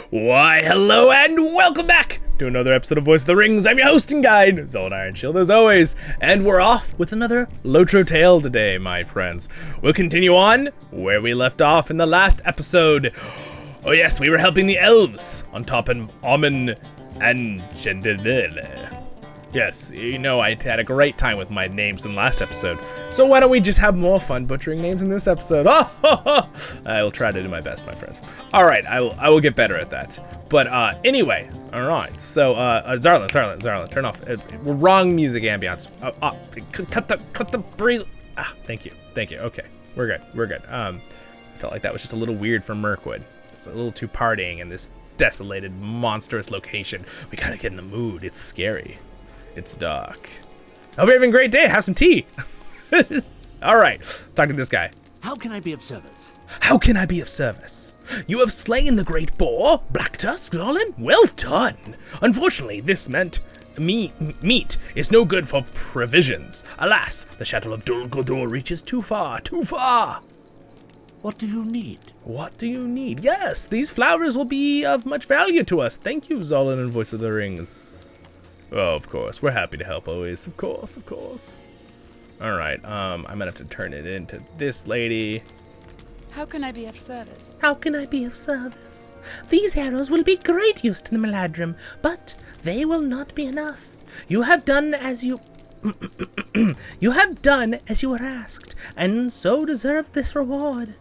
Why, hello and welcome back to another episode of Voice of the Rings. I'm your host and guide, Zollin Ironshield, as always, and we're off with another LOTRO tale today, my friends. We'll continue on where we left off in the last episode. Oh yes, we were helping the elves on top of Amen and Gendele. Yes, you know I had a great time with my names in the last episode, so why don't we just have more fun butchering names in this episode? Oh, I will try to do my best, my friends. All right, I will get better at that. But anyway, all right. So Zollin, turn off. Wrong music ambiance. Cut the breeze. Thank you. Okay, we're good. I felt like that was just a little weird for Mirkwood. It's a little too partying in this desolated, monstrous location. We gotta get in the mood. It's scary. It's dark. Hope you're having a great day. Have some tea. All right, talk to this guy. How can I be of service? How can I be of service? You have slain the great boar, Black Tusk, Zollin. Well done. Unfortunately, this meant meat is no good for provisions. Alas, the Chateau of Dol Guldur reaches too far. What do you need? What do you need? Yes, these flowers will be of much value to us. Thank you, Zollin and Voice of the Rings. Oh, of course. We're happy to help always. Of course. All right. I'm gonna have to turn it into this lady. How can I be of service? How can I be of service? These arrows will be great use to the Meladrim, but they will not be enough. You have done as you you have done as you were asked, and so deserve this reward.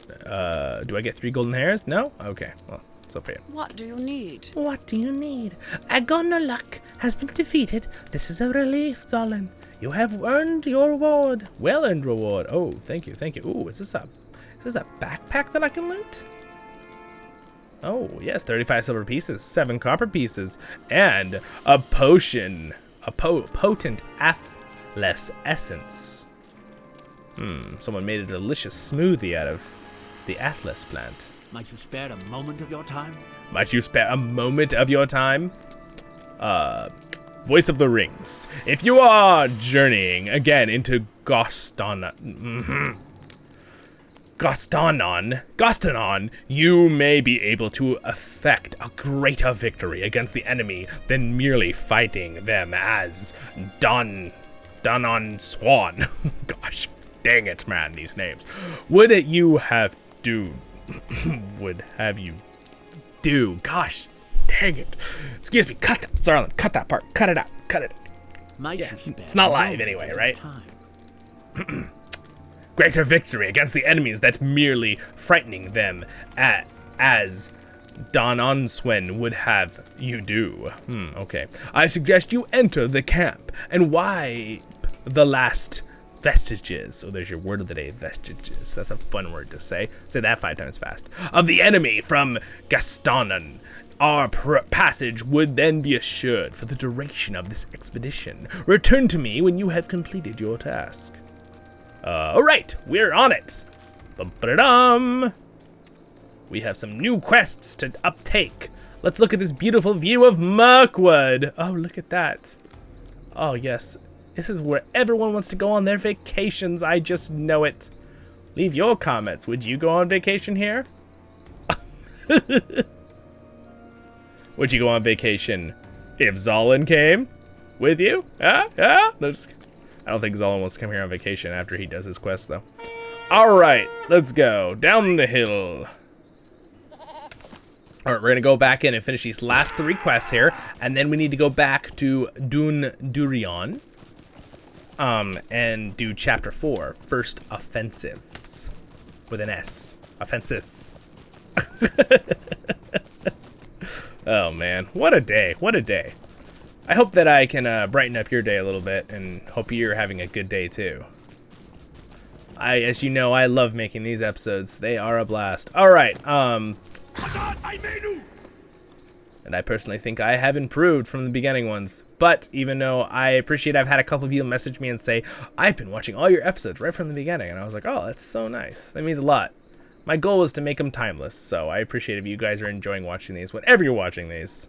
Do I get 3 golden hairs? No? Okay. Well, so fair. What do you need? What do you need? Agonaluk has been defeated. This is a relief, Zollin. You have earned your reward. Well-earned reward. Oh, thank you. Ooh, is this a backpack that I can loot? Oh, yes, 35 silver pieces, 7 copper pieces, and a potion. A potent atlas essence. Someone made a delicious smoothie out of the atlas plant. Might you spare a moment of your time? Voice of the Rings. If you are journeying again into Gostanon, you may be able to effect a greater victory against the enemy than merely fighting them as Danon Swan. Gosh, dang it, man, these names. Would you have you gosh dang it, excuse me, cut that, Zollin, cut that part, cut it out. Yeah, it's not live anyway, right? Greater victory against the enemies that merely frightening them as Dononswen would have you do. Okay, I suggest you enter the camp and wipe the last vestiges. Oh, there's your word of the day, vestiges. That's a fun word to say. Say that 5 times fast. Of the enemy from Gastonon. Our passage would then be assured for the duration of this expedition. Return to me when you have completed your task. All right, we're on it. Bum-ba-da-dum. We have some new quests to uptake. Let's look at this beautiful view of Mirkwood. Oh, look at that. Oh, yes. This is where everyone wants to go on their vacations. I just know it. Leave your comments. Would you go on vacation here? Would you go on vacation if Zollin came with you? I don't think Zollin wants to come here on vacation after he does his quest, though. All right, let's go down the hill. All right, we're going to go back in and finish these last 3 quests here, and then we need to go back to Dun Durion. And do chapter 4, First Offensives, with an S. Offensives. Oh man, what a day, I hope that I can brighten up your day a little bit, and hope you're having a good day too. As you know, I love making these episodes. They are a blast. All right, and I personally think I have improved from the beginning ones. But even though I appreciate I've had a couple of you message me and say, I've been watching all your episodes right from the beginning. And I was like, oh, that's so nice. That means a lot. My goal is to make them timeless. So I appreciate if you guys are enjoying watching these, whenever you're watching these.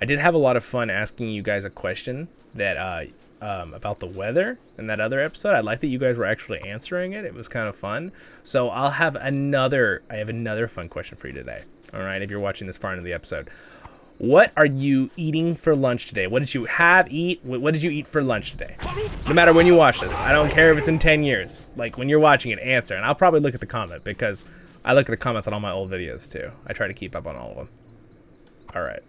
I did have a lot of fun asking you guys a question that about the weather in that other episode. I like that you guys were actually answering it. It was kind of fun. So I have another fun question for you today. All right, if you're watching this far into the episode. What are you eating for lunch today? What did you what did you eat for lunch today? No matter when you watch this. I don't care if it's in 10 years. Like, when you're watching it, answer. And I'll probably look at the comment, because I look at the comments on all my old videos, too. I try to keep up on all of them. All right.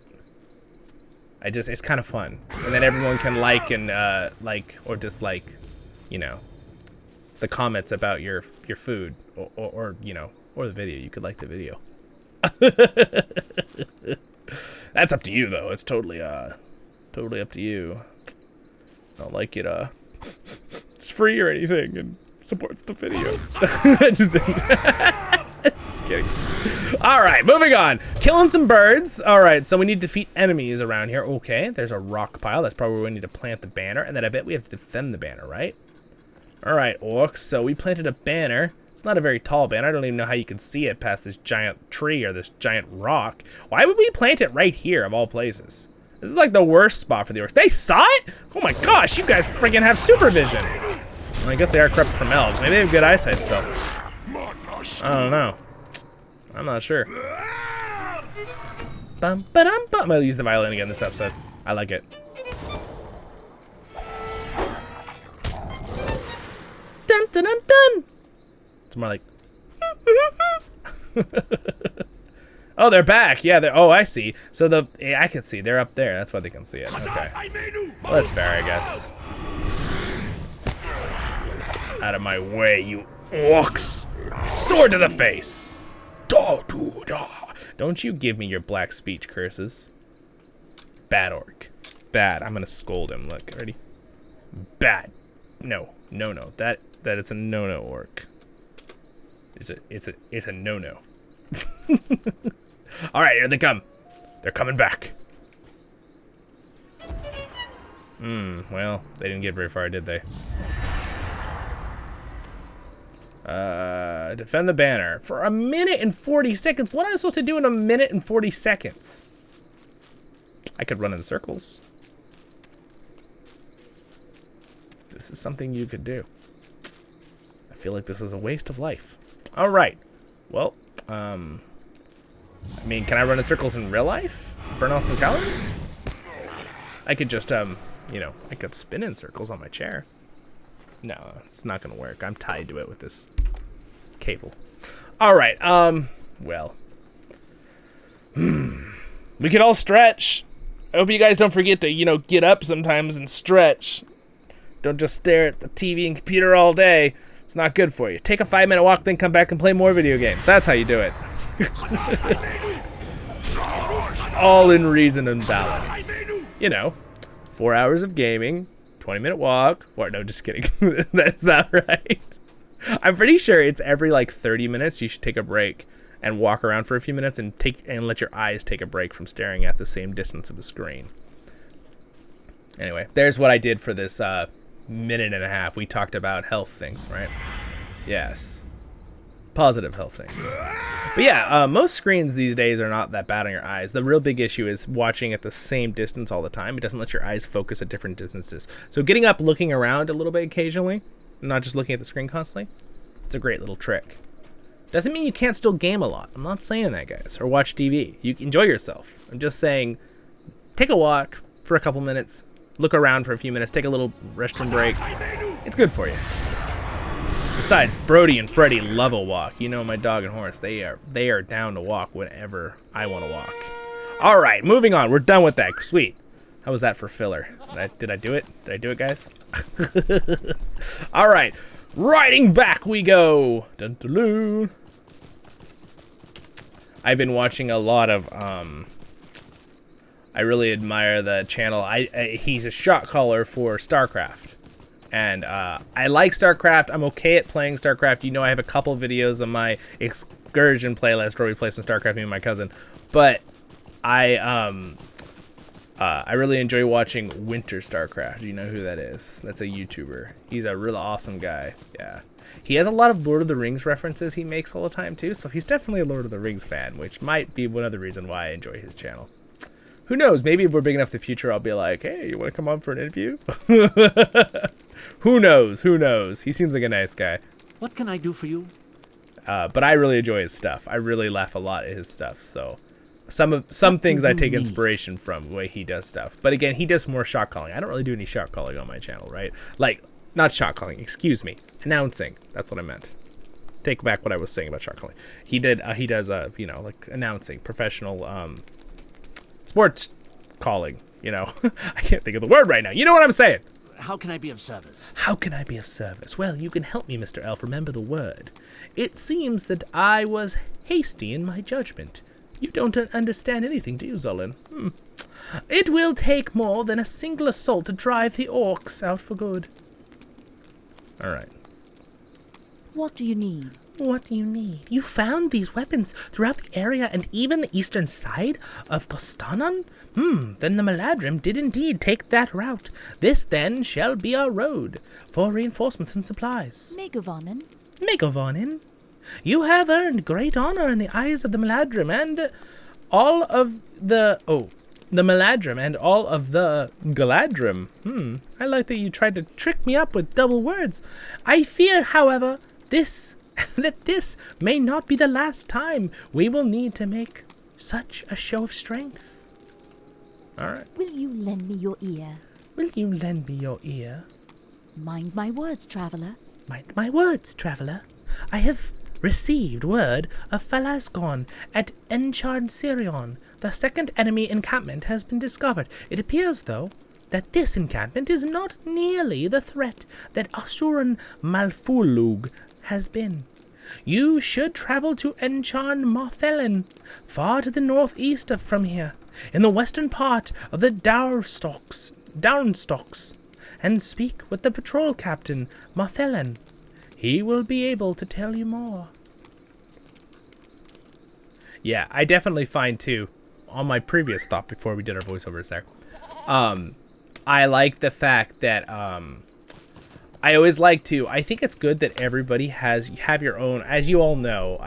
It's kind of fun. And then everyone can like and, like or dislike, you know, the comments about your food. Or, you know, or the video. You could like the video. That's up to you, though. It's totally up to you. It's not like it's free or anything and supports the video. Just kidding. All right, moving on. Killing some birds. All right, so we need to defeat enemies around here. Okay, there's a rock pile. That's probably where we need to plant the banner, and then I bet we have to defend the banner, right? All right, orcs. So we planted a banner. It's not a very tall banner. I don't even know how you can see it past this giant tree or this giant rock. Why would we plant it right here, of all places? This is like the worst spot for the orcs. They saw it? Oh my gosh, you guys freaking have supervision. Well, I guess they are corrupted from elves. Maybe they have good eyesight still. I don't know. I'm not sure. Bum, ba-dum, bum. I'm gonna use the violin again this episode. I like it. Dun dun dun dun. It's more like. Oh, they're back. Yeah, they're. Oh, I see. So I can see. They're up there. That's why they can see it. Okay. Well, that's fair, I guess. Out of my way, you orcs! Sword to the face! Da, do, da. Don't you give me your black speech curses. Bad orc. Bad. I'm gonna scold him. Look, ready? Bad. No. No, no. That is a no-no orc. It's a no-no. All right, here they come. They're coming back. Well, they didn't get very far, did they? Defend the banner for 1 minute and 40 seconds. What am I supposed to do in 1 minute and 40 seconds? I could run in circles. This is something you could do. I feel like this is a waste of life. All right. Well, I mean, can I run in circles in real life? Burn off some calories? I could just, you know, I could spin in circles on my chair. No, it's not gonna work. I'm tied to it with this cable. All right, well. We can all stretch. I hope you guys don't forget to, you know, get up sometimes and stretch. Don't just stare at the TV and computer all day. It's not good for you. Take a 5-minute walk, then come back and play more video games. That's how you do it. It's all in reason and balance. You know, 4 hours of gaming, 20-minute walk. No, just kidding. That's not right. I'm pretty sure it's every like 30 minutes you should take a break and walk around for a few minutes and let your eyes take a break from staring at the same distance of a screen. Anyway, there's what I did for this minute and a half. We talked about health things, right? Yes. Positive health things. But yeah, most screens these days are not that bad on your eyes. The real big issue is watching at the same distance all the time. It doesn't let your eyes focus at different distances. So getting up, looking around a little bit occasionally, not just looking at the screen constantly, it's a great little trick. Doesn't mean you can't still game a lot. I'm not saying that, guys. Or watch TV. You can enjoy yourself. I'm just saying, take a walk for a couple minutes, look around for a few minutes, take a little restroom break. It's good for you. Besides, Brody and Freddy love a walk. You know, my dog and horse, they are down to walk whenever I want to walk. All right, moving on. We're done with that. Sweet. How was that for filler? Did I do it? Did I do it, guys? All right, riding back we go. Dun, dun, dun. I've been watching a lot of. I really admire the channel. He's a shot caller for StarCraft. And I like StarCraft. I'm okay at playing StarCraft. You know, I have a couple videos on my excursion playlist where we play some StarCraft, me and my cousin. But I really enjoy watching Winter StarCraft. Do you know who that is? That's a YouTuber. He's a real awesome guy. Yeah. He has a lot of Lord of the Rings references he makes all the time, too. So he's definitely a Lord of the Rings fan, which might be one other reason why I enjoy his channel. Who knows? Maybe if we're big enough in the future, I'll be like, hey, you want to come on for an interview? Who knows? Who knows? He seems like a nice guy. What can I do for you? But I really enjoy his stuff. I really laugh a lot at his stuff. So some things I take inspiration from the way he does stuff. But again, he does more shot calling. I don't really do any shot calling on my channel, right? Like, not shot calling, excuse me. Announcing. That's what I meant. Take back what I was saying about shot calling. He does you know, like announcing, professional sports calling, you know. I can't think of the word right now. You know what I'm saying? How can I be of service? How can I be of service? Well, you can help me, Mr. Elf. Remember the word. It seems that I was hasty in my judgment. You don't understand anything, do you, Zollin? It will take more than a single assault to drive the orcs out for good. All right. What do you need? What do you need? You found these weapons throughout the area and even the eastern side of Gostanon? Then the Maladrim did indeed take that route. This, then, shall be our road for reinforcements and supplies. Megavonin? Megavonin? You have earned great honor in the eyes of the Maladrim and all of the... Oh, the Maladrim and all of the Galadrim. I like that you tried to trick me up with double words. I fear, however, that this may not be the last time we will need to make such a show of strength. All right. Will you lend me your ear? Will you lend me your ear? Mind my words, traveler. Mind my words, traveler. I have received word of Falasgon at Encharn Sirion. The second enemy encampment has been discovered. It appears, though, that this encampment is not nearly the threat that Asuran Malfulug has been. You should travel to Encharn Marthelen, far to the northeast from here, in the western part of the Downstocks, and speak with the patrol captain, Marthelen. He will be able to tell you more. Yeah, I definitely find, too, on my previous thought before we did our voiceovers there, I like the fact that, I always like to, I think it's good that everybody have your own, as you all know,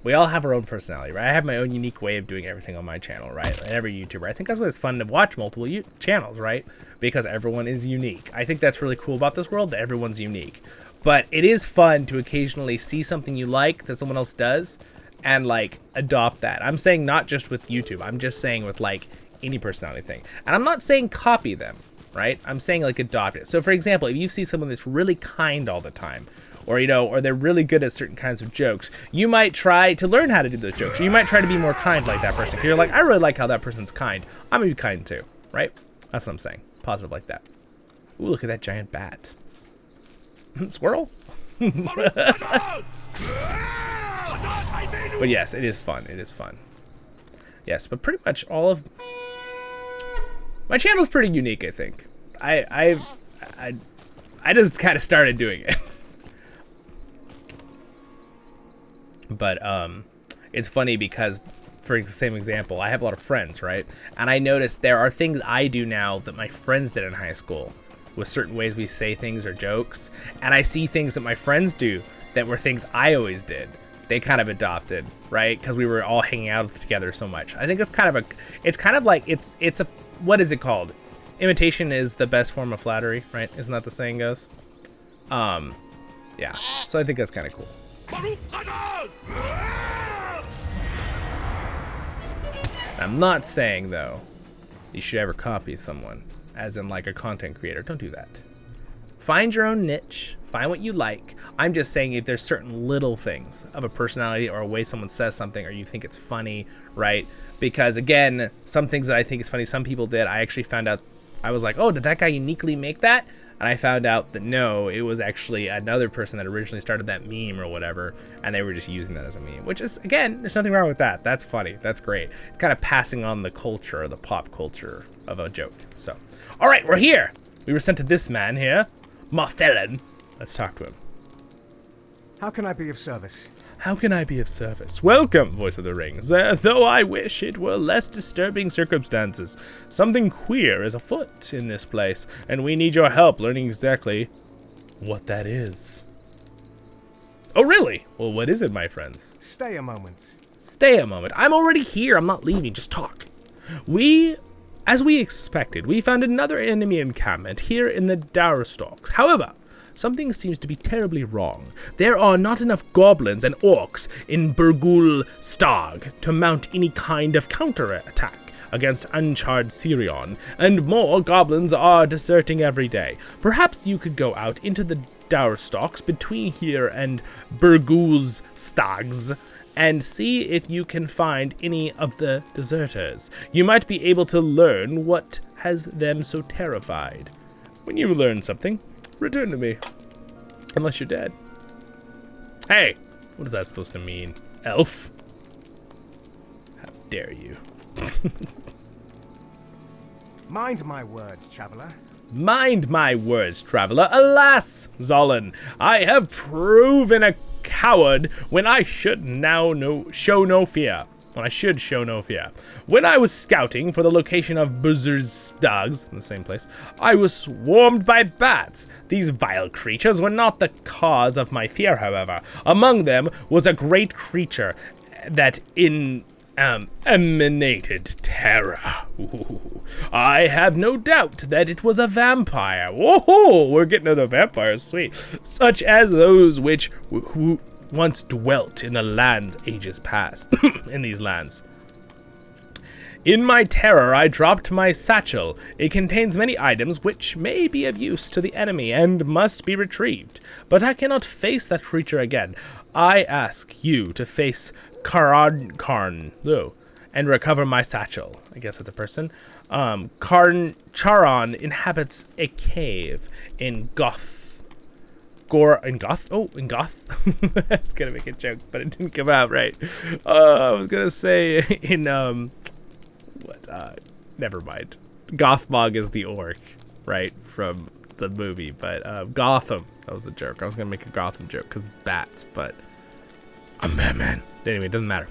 we all have our own personality, right? I have my own unique way of doing everything on my channel, right? And every YouTuber. I think that's why it's fun to watch multiple channels, right? Because everyone is unique. I think that's really cool about this world, that everyone's unique. But it is fun to occasionally see something you like that someone else does and, like, adopt that. I'm saying not just with YouTube. I'm just saying with, like, any personality thing. And I'm not saying copy them, right? I'm saying, like, adopt it. So, for example, if you see someone that's really kind all the time, or, you know, or they're really good at certain kinds of jokes, you might try to learn how to do those jokes. Or you might try to be more kind like that person. If you're like, I really like how that person's kind, I'm gonna be kind too, right? That's what I'm saying. Positive like that. Ooh, look at that giant bat. Squirrel? But yes, it is fun. It is fun. Yes, but pretty much all of my channel's pretty unique, I think. I just kind of started doing it. But it's funny because, for the same example, I have a lot of friends, right? And I noticed there are things I do now that my friends did in high school, with certain ways we say things or jokes. And I see things that my friends do that were things I always did. They kind of adopted, right? Because we were all hanging out together so much. I think it's kind of like, it's a, what is it called? Imitation is the best form of flattery, right? Isn't that the saying goes? Yeah. So I think that's kind of cool. I'm not saying, though, you should ever copy someone, as in like a content creator. Don't do that. Find your own niche. Find what you like. I'm just saying if there's certain little things of a personality or a way someone says something or you think it's funny, right? Because, again, some things that I think is funny, some people did. I actually found out, I was like, oh, did that guy uniquely make that? And I found out that no, it was actually another person that originally started that meme or whatever, and they were just using that as a meme, which is, again, there's nothing wrong with that. That's funny. That's great. It's kind of passing on the culture, the pop culture of a joke. So, all right, we're here. We were sent to this man here, Marthelen. Let's talk to him. How can I be of service? How can I be of service? Welcome, Voice of the Rings. Though I wish it were less disturbing circumstances. Something queer is afoot in this place, and we need your help learning exactly what that is. Oh, really? Well, what is it, my friends? Stay a moment. Stay a moment. I'm already here. I'm not leaving. Just talk. As we expected, we found another enemy encampment here in the Dowerstalks. However, something seems to be terribly wrong. There are not enough goblins and orcs in Burgul Stag to mount any kind of counter-attack against uncharred Sirion, and more goblins are deserting every day. Perhaps you could go out into the Dowerstalks between here and Burgul's Stags and see if you can find any of the deserters. You might be able to learn what has them so terrified. When you learn something, return to me. Unless you're dead. Hey, what is that supposed to mean? Elf? How dare you? Mind my words, traveler. Mind my words, traveler. Alas, Zollin, I have proven a coward when I should show no fear. When I was scouting for the location of Buzzard's Stags, in the same place, I was swarmed by bats. These vile creatures were not the cause of my fear, however. Among them was a great creature that emanated terror. Ooh. I have no doubt that it was a vampire. Whoa, we're getting into vampires, sweet. Such as those who once dwelt in the lands ages past. In these lands. In my terror, I dropped my satchel. It contains many items which may be of use to the enemy and must be retrieved. But I cannot face that creature again. I ask you to face Charon and recover my satchel. I guess it's a person. Charon inhabits a cave in Goth. In Goth? I was gonna make a joke, but it didn't come out right. I was gonna say in never mind. Gothmog is the orc, right, from the movie, but Gotham. That was the joke. I was gonna make a Gotham joke because bats, but I'm Batman. Anyway, it doesn't matter.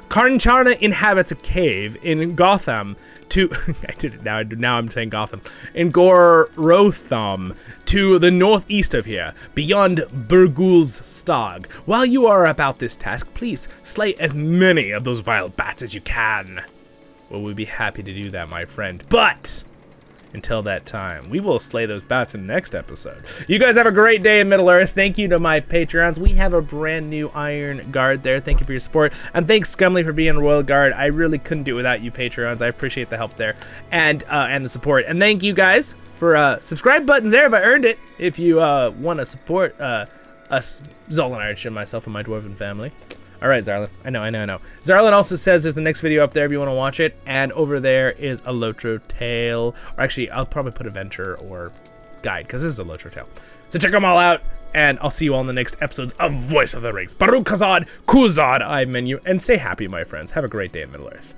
Karncharna inhabits a cave in Gotham to I did it now I'm saying Gotham. In Gorotham, to the northeast of here, beyond Burgul's Stag. While you are about this task, please slay as many of those vile bats as you can. Well, we'd be happy to do that, my friend. But until that time, we will slay those bats in the next episode. You guys have a great day in Middle-earth. Thank you to my Patreons. We have a brand new Iron Guard there. Thank you for your support. And thanks, Skumley, for being a Royal Guard. I really couldn't do it without you, Patreons. I appreciate the help there and the support. And thank you guys for subscribe buttons there if I earned it. If you want to support us, Zollin, Ironshield, myself, and my Dwarven family. All right, Zarlin. I know. Zarlin also says there's the next video up there if you want to watch it. And over there is a LOTRO tale. Or actually, I'll probably put adventure or guide because this is a LOTRO tale. So check them all out. And I'll see you all in the next episodes of Voice of the Rings. Baruch Kazad, Kuzad, I menu. And stay happy, my friends. Have a great day in Middle-earth.